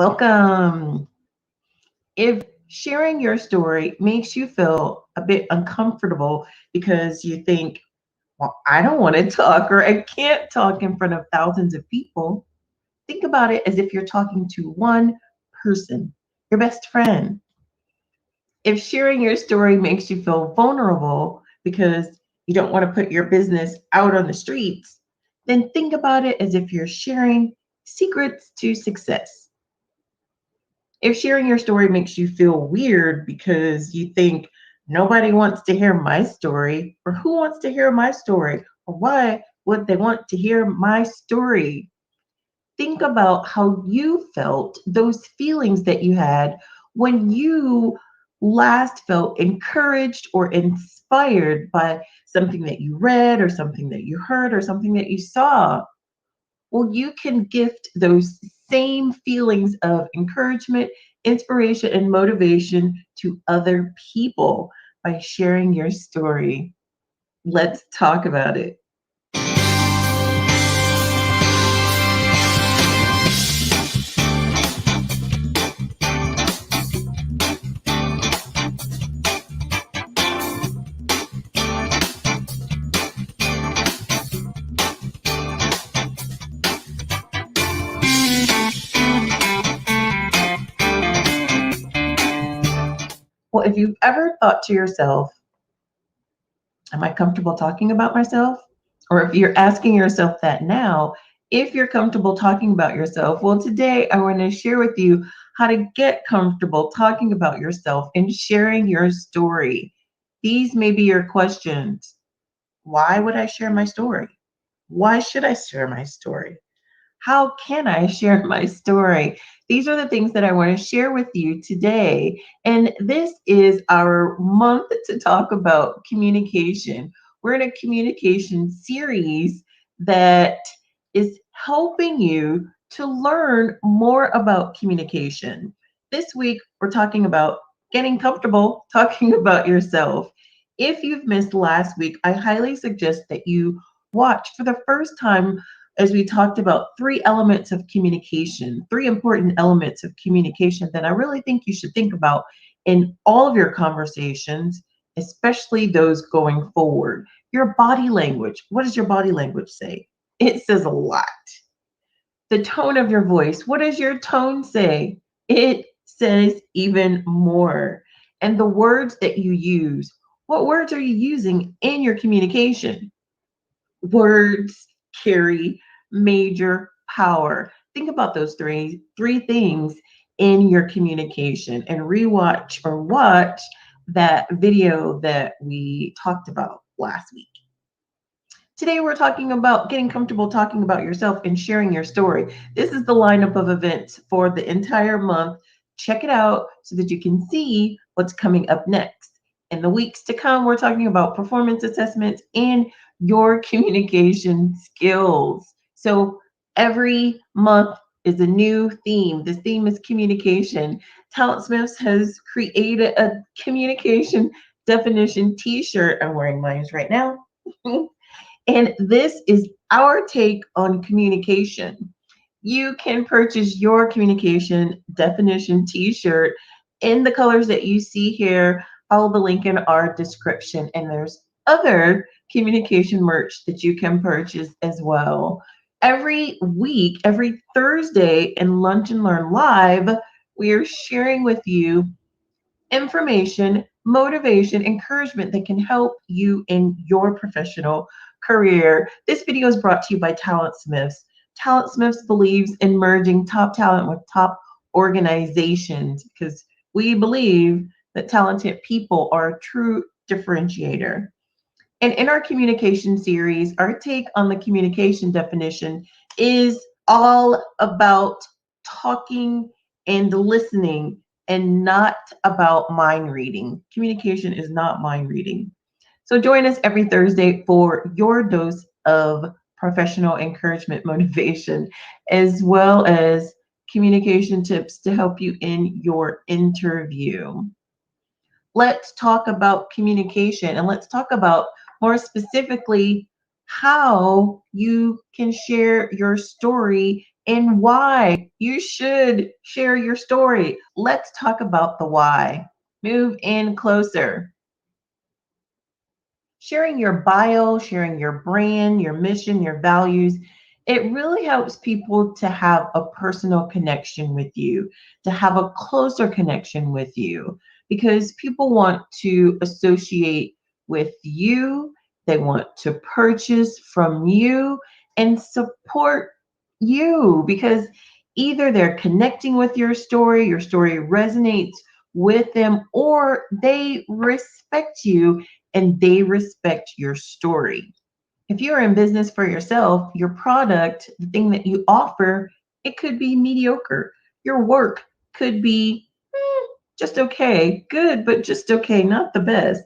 Welcome. If sharing your story makes you feel a bit uncomfortable because you think, well, I don't want to talk or I can't talk in front of thousands of people, think about it as if you're talking to one person, your best friend. If sharing your story makes you feel vulnerable because you don't want to put your business out on the streets, then think about it as if you're sharing secrets to success. If sharing your story makes you feel weird because you think nobody wants to hear my story, or who wants to hear my story, or why would they want to hear my story? Think about how you felt, those feelings that you had when you last felt encouraged or inspired by something that you read, or something that you heard, or something that you saw. Well, you can gift those same feelings of encouragement, inspiration, and motivation to other people by sharing your story. Let's talk about it. Well, if you've ever thought to yourself, am I comfortable talking about myself? Or if you're asking yourself that now, if you're comfortable talking about yourself, well, today I want to share with you how to get comfortable talking about yourself and sharing your story. These may be your questions. Why would I share my story? Why should I share my story? How can I share my story? These are the things that I want to share with you today. And this is our month to talk about communication. We're in a communication series that is helping you to learn more about communication. This week, we're talking about getting comfortable talking about yourself. If you've missed last week, I highly suggest that you watch for the first time as we talked about three elements of communication, three important elements of communication that I really think you should think about in all of your conversations, especially those going forward. Your body language. What does your body language say? It says a lot. The tone of your voice. What does your tone say? It says even more. And the words that you use. What words are you using in your communication? Words carry major power. Think about those three things in your communication and rewatch or watch that video that we talked about last week. Today we're talking about getting comfortable talking about yourself and sharing your story. This is the lineup of events for the entire month. Check it out so that you can see what's coming up next. In the weeks to come, we're talking about performance assessments and your communication skills. So every month is a new theme. This theme is communication. TalentSmiths has created a communication definition t-shirt. I'm wearing mine right now. And this is our take on communication. You can purchase your communication definition t-shirt in the colors that you see here. Follow the link in our description. And there's other communication merch that you can purchase as well. Every week, every Thursday in Lunch and Learn Live, we are sharing with you information, motivation, encouragement that can help you in your professional career. This video is brought to you by TalentSmiths. TalentSmiths believes in merging top talent with top organizations because we believe that talented people are a true differentiator. And in our communication series, our take on the communication definition is all about talking and listening and not about mind reading. Communication is not mind reading. So join us every Thursday for your dose of professional encouragement motivation, as well as communication tips to help you in your interview. Let's talk about communication, and let's talk about more specifically how you can share your story and why you should share your story. Let's talk about the why. Move in closer. Sharing your bio, sharing your brand, your mission, your values, it really helps people to have a personal connection with you, to have a closer connection with you, because people want to associate with you. They want to purchase from you and support you because either they're connecting with your story resonates with them, or they respect you and they respect your story. If you're in business for yourself, your product, the thing that you offer, it could be mediocre. Your work could be just okay, good, but just okay, not the best.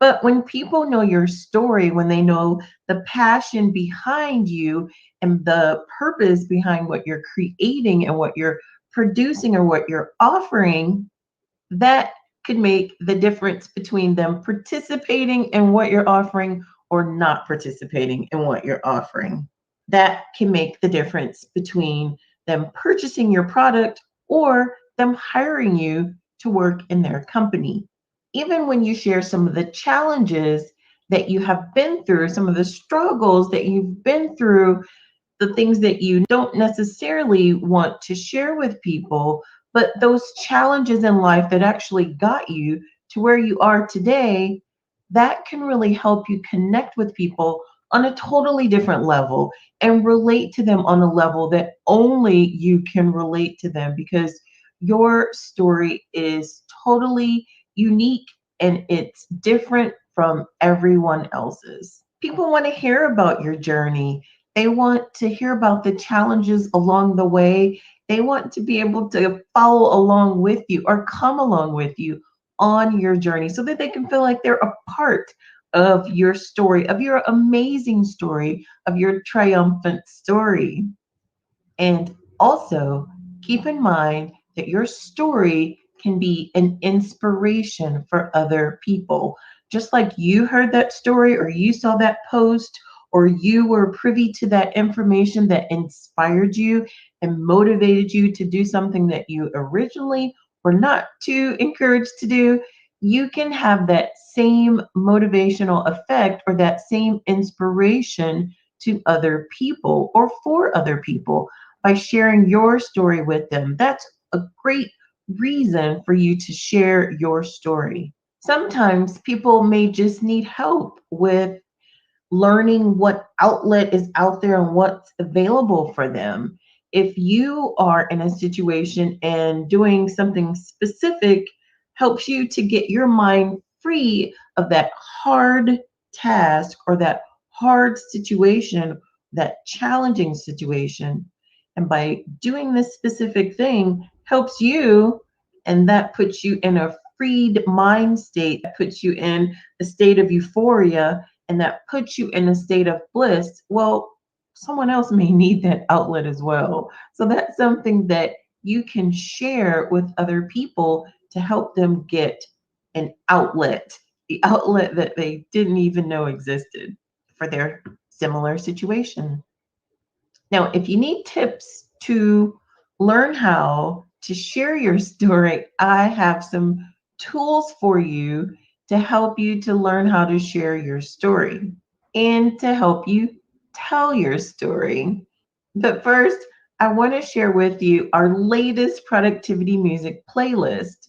But when people know your story, when they know the passion behind you and the purpose behind what you're creating and what you're producing or what you're offering, that could make the difference between them participating in what you're offering or not participating in what you're offering. That can make the difference between them purchasing your product or them hiring you to work in their company. Even when you share some of the challenges that you have been through, some of the struggles that you've been through, the things that you don't necessarily want to share with people, but those challenges in life that actually got you to where you are today, that can really help you connect with people on a totally different level and relate to them on a level that only you can relate to them because your story is totally unique and it's different from everyone else's. People want to hear about your journey. They want to hear about the challenges along the way. They want to be able to follow along with you or come along with you on your journey so that they can feel like they're a part of your story, of your amazing story, of your triumphant story. And also keep in mind that your story can be an inspiration for other people. Just like you heard that story or you saw that post or you were privy to that information that inspired you and motivated you to do something that you originally were not too encouraged to do, you can have that same motivational effect or that same inspiration to other people or for other people by sharing your story with them. That's a great reason for you to share your story. Sometimes people may just need help with learning what outlet is out there and what's available for them. If you are in a situation and doing something specific helps you to get your mind free of that hard task or that hard situation, that challenging situation, and by doing this specific thing helps you, and that puts you in a freed mind state, that puts you in a state of euphoria, and that puts you in a state of bliss, well, someone else may need that outlet as well. So that's something that you can share with other people to help them get an outlet, the outlet that they didn't even know existed for their similar situation. Now, if you need tips to learn how to share your story, I have some tools for you to help you to learn how to share your story and to help you tell your story. But first, I want to share with you our latest productivity music playlist.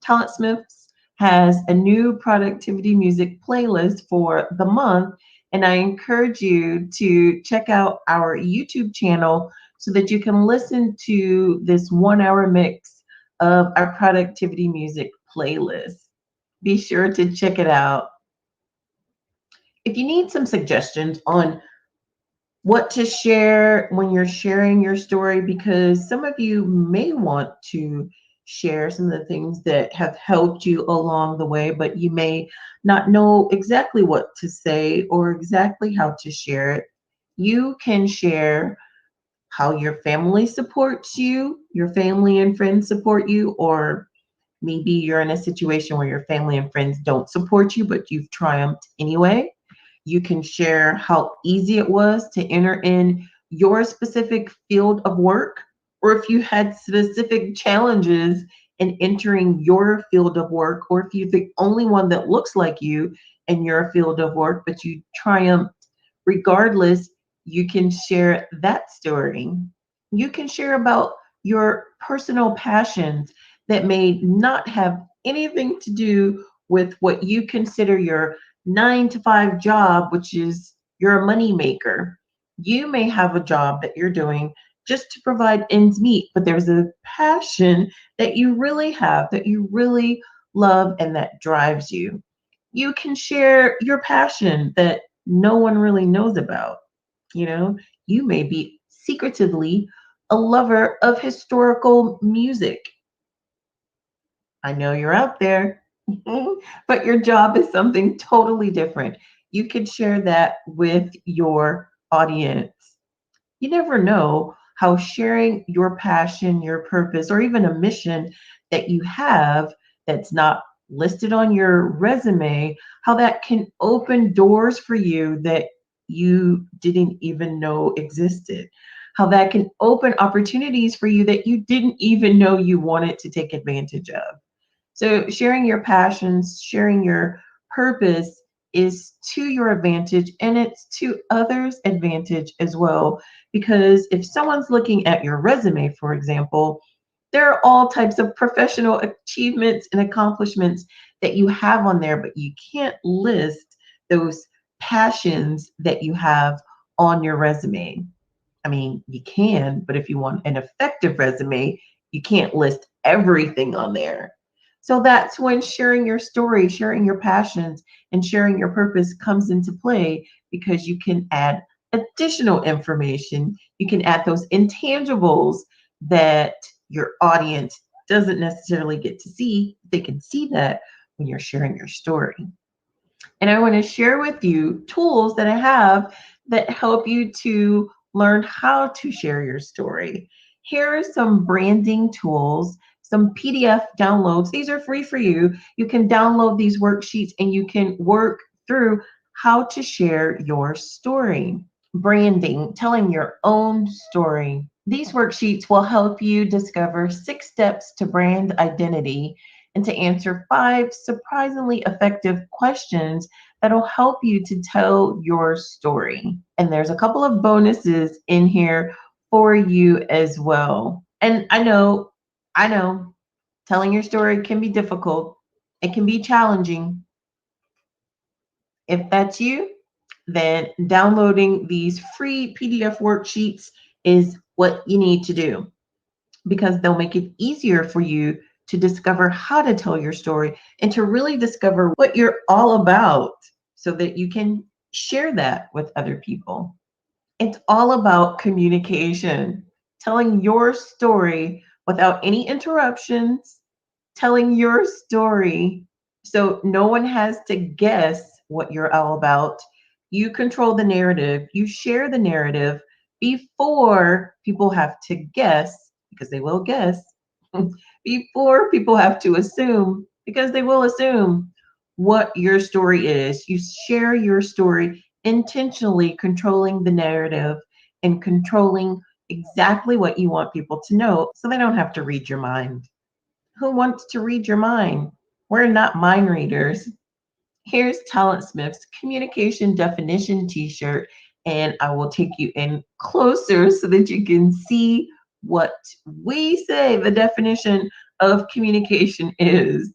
TalentSmiths has a new productivity music playlist for the month, and I encourage you to check out our YouTube channel so that you can listen to this 1 hour mix of our productivity music playlist. Be sure to check it out. If you need some suggestions on what to share when you're sharing your story, because some of you may want to share some of the things that have helped you along the way, but you may not know exactly what to say or exactly how to share it. You can share how your family supports you, your family and friends support you, or maybe you're in a situation where your family and friends don't support you, but you've triumphed anyway. You can share how easy it was to enter in your specific field of work, or if you had specific challenges in entering your field of work, or if you're the only one that looks like you in your field of work, but you triumphed regardless, you can share that story. You can share about your personal passions that may not have anything to do with what you consider your 9 to 5 job, which is you're a money maker. You may have a job that you're doing just to provide ends meet, but there's a passion that you really have, that you really love, and that drives you. You can share your passion that no one really knows about. You know, you may be secretively a lover of historical music. I know you're out there, but your job is something totally different. You could share that with your audience. You never know how sharing your passion, your purpose, or even a mission that you have that's not listed on your resume, how that can open doors for you that you didn't even know existed. How that can open opportunities for you that you didn't even know you wanted to take advantage of. So, sharing your passions, sharing your purpose is to your advantage, and it's to others' advantage as well. Because if someone's looking at your resume, for example, there are all types of professional achievements and accomplishments that you have on there, but you can't list those passions that you have on your resume. I mean, you can, but if you want an effective resume, you can't list everything on there. So that's when sharing your story, sharing your passions, and sharing your purpose comes into play, because you can add additional information. You can add those intangibles that your audience doesn't necessarily get to see. They can see that when you're sharing your story. And I want to share with you tools that I have that help you to learn how to share your story. Here are some branding tools, some PDF downloads. These are free for you. You can download these worksheets and you can work through how to share your story. Branding, telling your own story. These worksheets will help you discover 6 steps to brand identity and to answer 5 surprisingly effective questions that'll help you to tell your story. And there's a couple of bonuses in here for you as well. And I know, telling your story can be difficult. It can be challenging. If that's you, then downloading these free PDF worksheets is what you need to do, because they'll make it easier for you to discover how to tell your story and to really discover what you're all about so that you can share that with other people. It's all about communication, telling your story without any interruptions, telling your story so no one has to guess what you're all about. You control the narrative, you share the narrative before people have to guess, because they will guess, before people have to assume, because they will assume what your story is. You share your story intentionally, controlling the narrative and controlling exactly what you want people to know so they don't have to read your mind. Who wants to read your mind? We're not mind readers. Here's TalentSmiths communication definition t-shirt, and I will take you in closer so that you can see what we say the definition of communication is.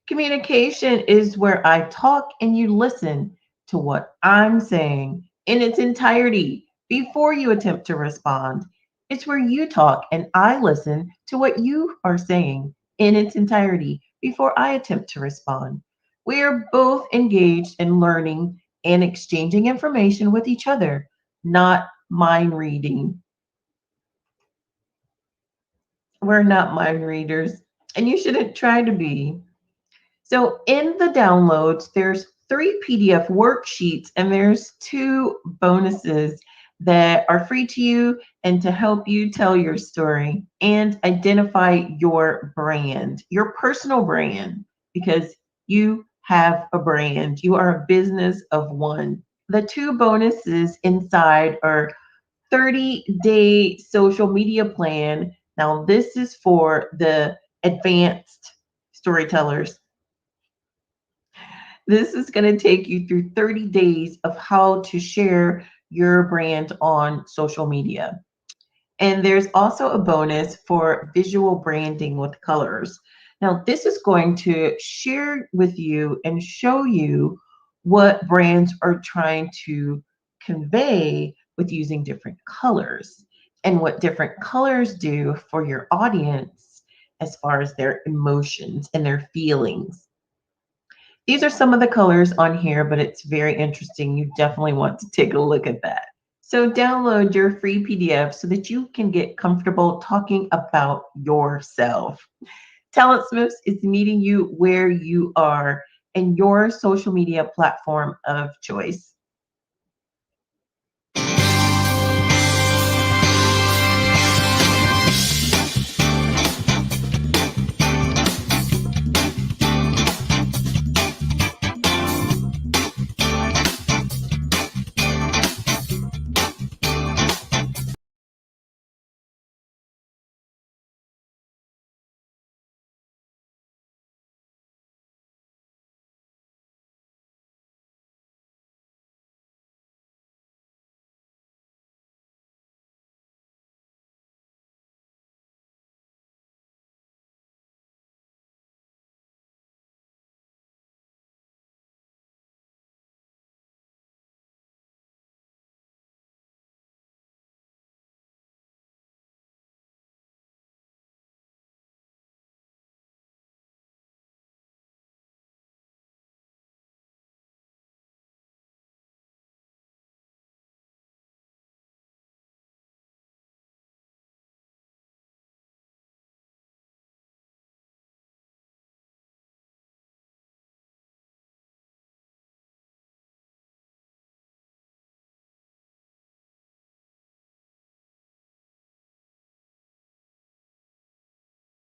Communication is where I talk and you listen to what I'm saying in its entirety before you attempt to respond. It's where you talk and I listen to what you are saying in its entirety before I attempt to respond. We are both engaged in learning and exchanging information with each other, not mind reading. We're not mind readers, and you shouldn't try to be. So in the downloads, there's 3 PDF worksheets and there's 2 bonuses that are free to you and to help you tell your story and identify your brand, your personal brand, because you have a brand. You are a business of one. the two bonuses inside are 30-day social media plan. Now, this is for the advanced storytellers. This is going to take you through 30 days of how to share your brand on social media. And there's also a bonus for visual branding with colors. Now, this is going to share with you and show you what brands are trying to convey with using different colors and what different colors do for your audience as far as their emotions and their feelings. These are some of the colors on here, but it's very interesting. You definitely want to take a look at that. So download your free PDF so that you can get comfortable talking about yourself. TalentSmiths is meeting you where you are and your social media platform of choice.